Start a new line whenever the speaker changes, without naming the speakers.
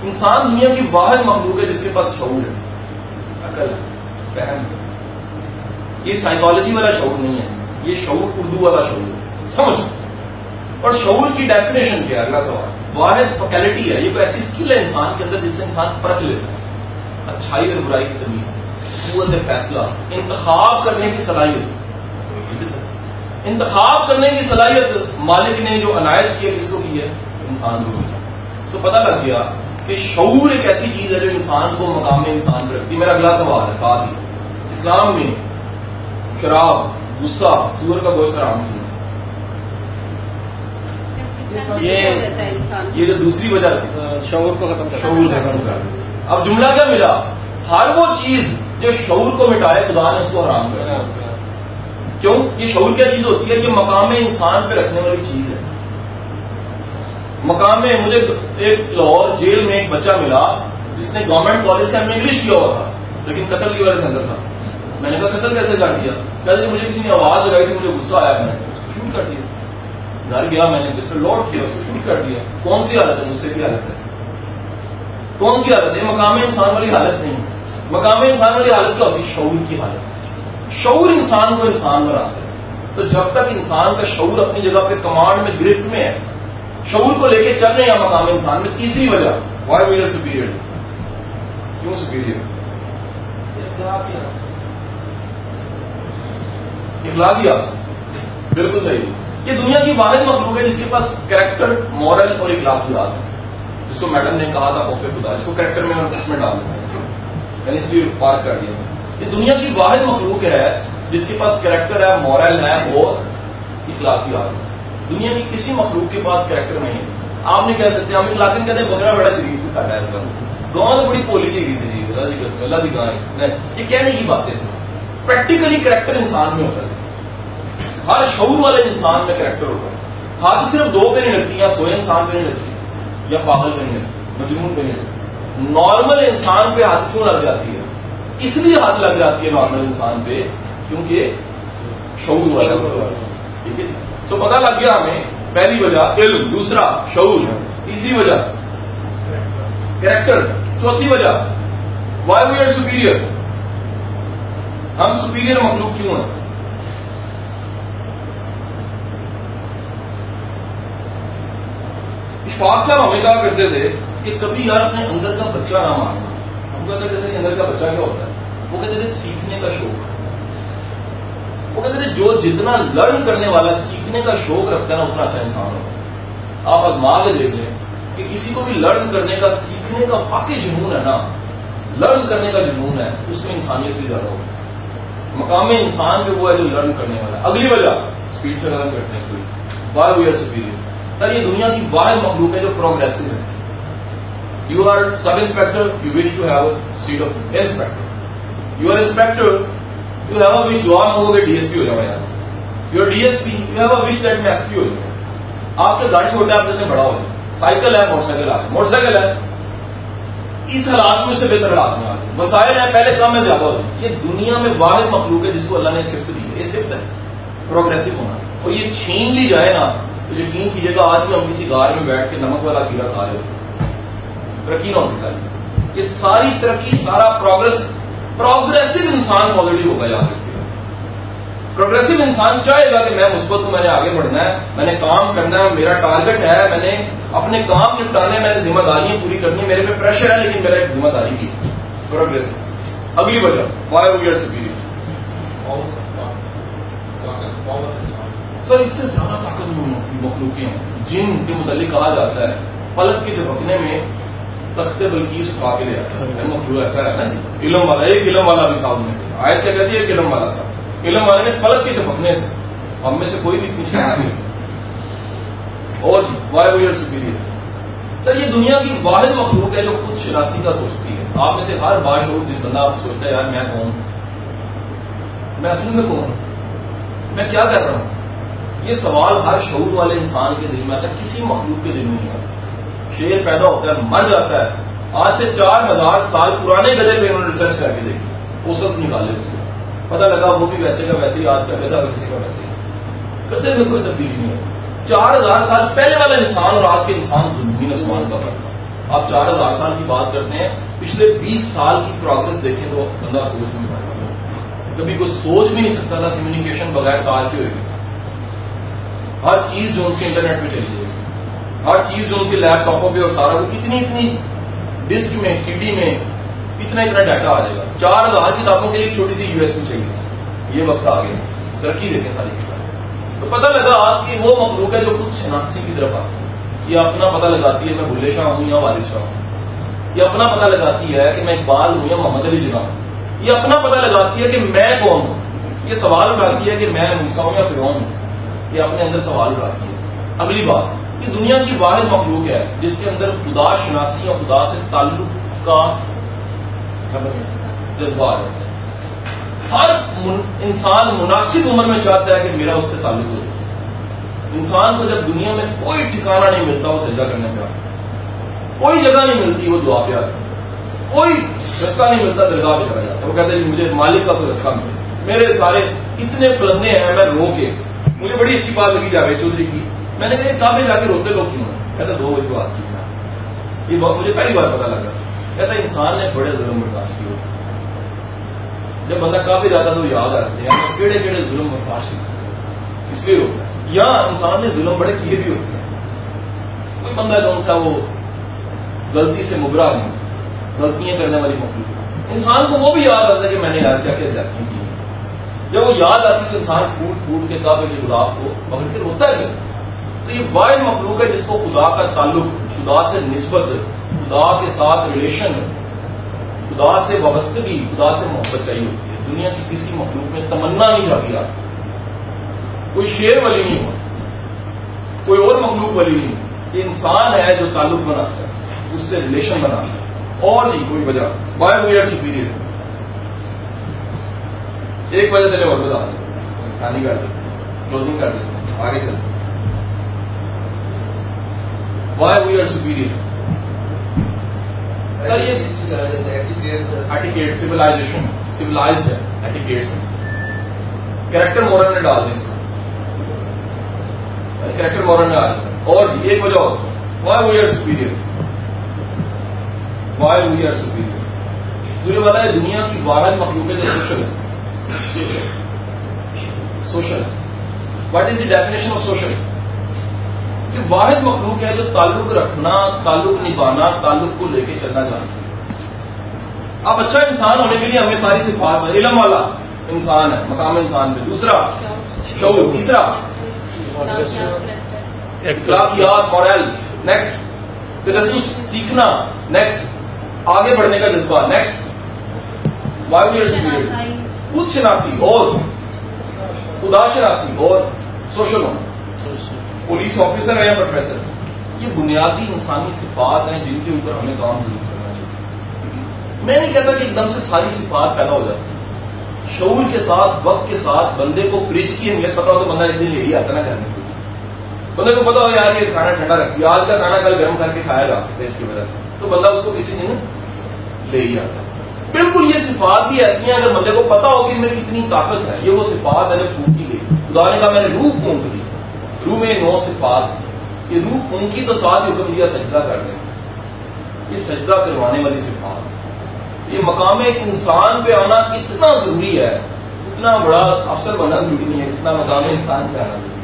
انسان دنیا کی واحد مخلوق ہے جس کے پاس شعور ہے، عقل، فہم. یہ سائیکالوجی والا شعور نہیں ہے، یہ شعور اردو والا شعور ہے، سمجھ. اور شعور کی ڈیفینیشن کیا ہے؟ اگلا سوال. واحد فیکلٹی ہے، یہ کوئی ایسی اسکل ہے انسان کے اندر جس سے انسان پرکھ لیتا ہے اچھائی اور برائی کی تمیز، قوت فیصلہ، انتخاب کرنے کی صلاحیت. انتخاب کرنے کی صلاحیت مالک نے جو عنایت کی ہے کس کو کی ہے؟ انسان کو. تو پتہ لگ گیا کہ شعور ایک ایسی چیز ہے جو انسان کو مقام انسان پہ رکھتی ہے. میرا اگلا سوال ہے ساتھ ہی، اسلام میں شراب، غصہ، سور کا گوشت حرام کیوں؟ یہ جو دوسری وجہ تھی
شعور کو ختم
کر. اب جملہ کیا ملا؟ ہر وہ چیز جو شعور کو مٹائے خدا نے اس کو حرام کیا. کیوں؟ یہ شعور کیا چیز ہوتی ہے؟ کہ مقام انسان پہ رکھنے والی چیز ہے. مقام میں مجھے ایک لاہور جیل میں ایک بچہ ملا جس نے گورنمنٹ کالج سے ہم نے انگلش کیا ہوا تھا لیکن قتل کی وجہ سے اندر تھا. میں نے کہا قتل کیسے کر دیا؟ کہتے مجھے کسی نے آواز لگائی تھی، مجھے غصہ آیا، میں نے شوٹ کر دیا. گھر گیا، میں نے پسٹل لوڈ کیا، شوٹ کر دیا. کون سی حالت ہے؟ غصے کی حالت ہے. کون سی حالت ہے؟ مقام انسان والی حالت نہیں. مقام انسان والی حالت کیا ہوتی ہے؟ شعور کی حالت. شعور انسان کو انسان بناتا ہے. تو جب تک انسان کا شعور اپنی جگہ پہ کمانڈ میں، گرفت میں ہے، شعور کو لے کے چل رہے ہیں مقام انسان میں. تیسری وجہ وائی وی آر سپیریئر. کیوں سپیریئر؟ اخلاقیات. بالکل صحیح. یہ دنیا کی واحد مخلوق ہے جس کے پاس کریکٹر، مورل اور اخلاقیات ہے. جس کو میڈم نے کہا تھا خوف خدا، اس کو کریکٹر میں اور اس میں ڈال دیا، یعنی اس لیے پار کر دیا. یہ دنیا کی واحد مخلوق ہے جس کے پاس کریکٹر ہے، مورل ہے اور اخلاقیات ہے. دنیا کی کسی مخلوق کے پاس کریکٹر نہیں ہے. آپ نہیں کہہ سکتے ہم اخلاقیات کہتے ہیں بکرا بڑا شریف سے ساڈا ایسا گاؤں تو بڑی پولی جی سی اللہ دی گاہ. یہ کہنے کی بات ہے. پریکٹیکلی کریکٹر انسان میں ہوتا ہے. ہر شعور والے انسان میں کریکٹر ہوتا ہے. ہاتھ صرف دو پہ نہیں لگتی، یا سوئے انسان پہ نہیں لگتی، یا پاگل پہ نہیں لگتی، مجنون پہ نہیں لگتی. نارمل انسان پہ ہاتھ کیوں لگ جاتی ہے؟ اس لیے ہاتھ لگ جاتی ہے نارمل انسان پہ کیونکہ شعور والا. ٹھیک ہے. تو پتہ لگ گیا ہمیں پہلی وجہ علم، دوسرا شعور، تیسری وجہ کریکٹر، چوتھی وجہ وائی وی آر سپیریئر. ہم سپیریئر مخلوق کیوں ہیں؟ اشفاق صاحب ہمیں کہا کرتے تھے کہ کبھی یار اپنے اندر کا بچہ نہ ماننا. ہم کہتے تھے اندر کا بچہ کیا ہوتا ہے؟ وہ کہتے تھے سیکھنے کا شوق. وہ کہتے تھے جو جتنا لرن کرنے والا سیکھنے کا شوق رکھتا ہے نا اتنا اچھا انسان ہوتا ہے. آپ آزما کے دیکھ لیں کہ کسی کو بھی لرن کرنے کا، سیکھنے کا واقعی جنون ہے نا، لرن کرنے کا جنون ہے، اس میں انسانیت بھی زیادہ ہوگی. مقام انسان پہ وہ ہے جو لرن کرنے والا. اگلی وجہ اسپیڈ سے لرن کرتے ہیں کوئی. Why we are superior. Sir یہ دنیا کی واحد مخلوق ہے جو پروگریسو ہے. You are sub inspector, you wish to have a seat of inspector. You are inspector, you have a wish دعا مانگو گے ڈی ایس پی ہو جاؤ. یار you are D S P, you have a wish that میں S P ہو جاؤں. آپ کے گھر چھوٹا ہے، آپ کہتے ہیں بڑا ہو جائے. سائیکل ہے، موٹر سائیکل آ گئی، موٹر سائیکل ہے. اس حالات میں سے بہتر حالات میں آ گئے. وسائل ہیں، پہلے کم ہے زیادہ ہو جائے. یہ دنیا میں واحد مخلوق ہے جس کو اللہ نے صفت دی ہے. یہ صفت ہے پروگریسو ہونا. اور یہ چھین لی جائے نا تو یقین کیجیے گا آج بھی ہم کسی غار میں بیٹھ کے نمک والا کیڑا کھا رہے ہوتے. ترقی نہ ہوتی ساری. یہ ساری ترقی، سارا پروگریسو انسان آلریڈی ہوگا. یاد رکھیے پروگریسو انسان چاہے گا کہ میں مثبت ہوں، میں نے آگے بڑھنا ہے، میں نے کام کرنا ہے، میرا ٹارگٹ ہے، میں نے اپنے کام نپٹانے، میں نے ذمہ داریاں پوری کرنی، میرے پہ پریشر ہے لیکن میرا ایک ذمہ داری بھی پروگریسو. اگلی وجہ وائی وی آر سپیریئر. سر اس سے زیادہ طاقت مخلوقیں ہیں. جن کے متعلق کہا جاتا ہے پلک کے جھپکنے میں تخت بلقیس اٹھا کے لے آتا ہے. مخلوق ایسا ہے نا جی، علم والا. ایک علم والا بھی تھا ان میں سے. آیت کیا کہتی ہے؟ ایک علم والا تھا. علم والے نے پلک کے جھپکنے سے، ہم میں سے کوئی بھی اتنی شاید نہیں. اور جی Y we are superior. Sir یہ دنیا کی واحد مخلوق ہے جو خود شناسی کا سوچتی ہے. آپ میں سے ہر باشعور جس بندہ سوچتا ہے یار میں کون، میں اصل میں کون، میں کیا کر رہا ہوں. یہ سوال ہر شعور والے انسان کے دل میں آتا ہے، کسی مخلوق کے دل میں نہیں آتا. شیر پیدا ہوتا ہے، مر جاتا ہے. آج سے 4000 سال پرانے گدھے پہ انہوں نے ریسرچ کر کے دیکھی، فوسلس نکالے اس کو، پتہ لگا وہ بھی ویسے کا ویسے ہی، آج کا گدھا ویسے کا ویسے ہی. گدھے میں کوئی تبدیلی نہیں ہے. 4000 سال پہلے والا انسان اور آج کے انسان زمین آسمان کا فرق. آپ 4000 سال کی بات کرتے ہیں، پچھلے 20 سال کی پروگرس دیکھیں تو بندہ سوچ نہیں پائے گا. کبھی کوئی سوچ بھی نہیں سکتا تھا کمیونیکیشن بغیر تار کی ہوئے گی. ہر چیز جو ان سے انٹرنیٹ پہ چلی جائے گی، ہر چیز جو ان سے لیپ ٹاپوں پہ اور سارا اتنی ڈسک میں سی ڈی میں اتنا ڈیٹا آ جائے گا. 4000 کتابوں کے لیے چھوٹی سی یو ایس بی چاہیے. یہ وقت آ گیا، ترقی دیکھیں ساری کی ساری. تو پتہ لگا کہ وہ مخلوق ہے جو خود شناسی کی طرف آتی ہے. یہ اپنا پتہ لگاتی ہے میں بلے شاہ ہوں یا وارث شاہ ہوں. یہ اپنا پتہ لگاتی ہے کہ میں اقبال ہوں یا محمد علی جناح ہوں. یہ اپنا پتہ لگاتی ہے کہ میں کون ہوں. یہ سوال اٹھاتی ہے کہ میں موسیٰ ہوں یا فرعون ہوں. یہ اپنے اندر سوال اٹھاتی ہے. اگلی بات، یہ دنیا کی واحد مخلوق ہے جس کے اندر خدا شناسی اور خدا سے تعلق کا جذبہ ہے. ہر انسان مناسب عمر میں چاہتا ہے کہ میرا اس سے تعلق ہو. انسان کو جب دنیا میں کوئی ٹھکانہ نہیں ملتا وہ سجدہ کرنے پہ آتا، کوئی جگہ نہیں ملتی وہ دعا پہ آتا، کوئی رستہ نہیں ملتا درگاہ پہ چلا جاتا. وہ کہتے ہیں مجھے مالک کا کوئی رستہ ملے. میرے سارے اتنے پلندے ہیں، میں رو کے مجھے بڑی اچھی بات لگی جاوید چودھری کی. میں نے کہا کعبے جا کے روتے لوگ کیوں ہیں؟ کہتا 2 بجے بات کی. یہ بات مجھے پہلی بار پتا لگا. کہتا انسان نے بڑے ظلم برداشت کیے. جب بندہ کعبے جاتا تو یاد آتے ہیں کیڑے کیڑے ظلم برداشت کیے، اس لیے روتا ہے. یا انسان نے ظلم بڑے کیے بھی ہوتے ہیں. کوئی بندہ کون سا وہ غلطی سے مبرا نہیں، غلطیاں کرنے والی مخلوق. انسان کو وہ بھی یاد آتا ہے کہ میں نے یاد کیا کیا زیادتیاں کی. جب وہ یاد آتی تو انسان پھوٹ کے کعبے کے گلاب کو پکڑ کے روتا ہے. تو یہ واحد مخلوق ہے جس کو خدا کا تعلق، خدا سے نسبت، خدا کے ساتھ ریلیشن، خدا سے وابستگی، خدا سے محبت چاہیے ہوتی ہے. دنیا کی کسی مخلوق میں تمنا نہیں جاتی. آج کوئی شیر ولی نہیں ہوا، کوئی اور مخلوق ولی نہیں. یہ انسان ہے جو تعلق بناتا ہے، اس سے ریلیشن بناتا ہے. اور نہیں کوئی وجہ. Why we are superior. ایک وجہ چلے اور بتا دیں، انسانی کر دیں، کلوزنگ کر دیں، آگے چلیں. Why we are superior. Sir یہ ایٹیکیٹ سویلائزیشن، سویلائزڈ ہے ایٹیکیٹ سے. کریکٹر مورل نے ڈال دیں اس کو، کریکٹر مورل نے ڈال دیں. اور ایک وجہ اور، why we are superior. Why we are superior. مجھے پتا ہے دنیا کی واحد مخلوق ہے جو سوشل ہے. Social. What is the definition of social? یہ واحد مخلوق ہے جو تعلق رکھنا، تعلق نبھانا، تعلق کو لے کے چلنا جانتا ہے. اب اچھا انسان ہونے کے لیے ہمیں ساری صفات ہے. علم والا انسان ہے، مقام انسان پہ. دوسرا شعور. تیسرا اخلاقیات، مورل. نیکسٹ تجسس، سیکھنا. نیکسٹ آگے بڑھنے کا جذبہ. نیکسٹ خود شناسی اور خدا شناسی اور سوشل ہونا. پولیس آفیسر ہے یا پروفیسر، یہ بنیادی انسانی صفات ہیں جن کے اوپر ہمیں کام ضرور کرنا چاہیے. میں نہیں کہتا کہ ایک دم سے ساری صفات پیدا ہو جاتی ہیں. شعور کے ساتھ، وقت کے ساتھ بندے کو فریج کی اہمیت پتا ہو تو بندہ ایک دن لے ہی آتا نا کرنے کو. بندے کو پتا ہو یار یہ کھانا ٹھنڈا رکھتی ہے، آج کا کھانا کل گرم کر کے کھایا جا سکتا ہے اس کی وجہ سے، تو بندہ اس کو کسی دن لے ہی آتا. بالکل یہ صفات بھی ایسی ہیں اگر بندے کو پتا ہو کہ ان میں کتنی طاقت ہے. یہ وہ صفات ہے جو پھونکی گئی. خدا نے کہا میں نے روح پھونک دی، روح میں 9 صفات. یہ روح پھونکی تو ساتھ ہی حکم دیا سجدہ کر دیں. یہ سجدہ کروانے والی صفات. یہ مقام انسان پہ آنا اتنا ضروری ہے، اتنا بڑا افسر بننا ضروری نہیں ہے، اتنا مقام انسان پہ آنا ضروری ہے.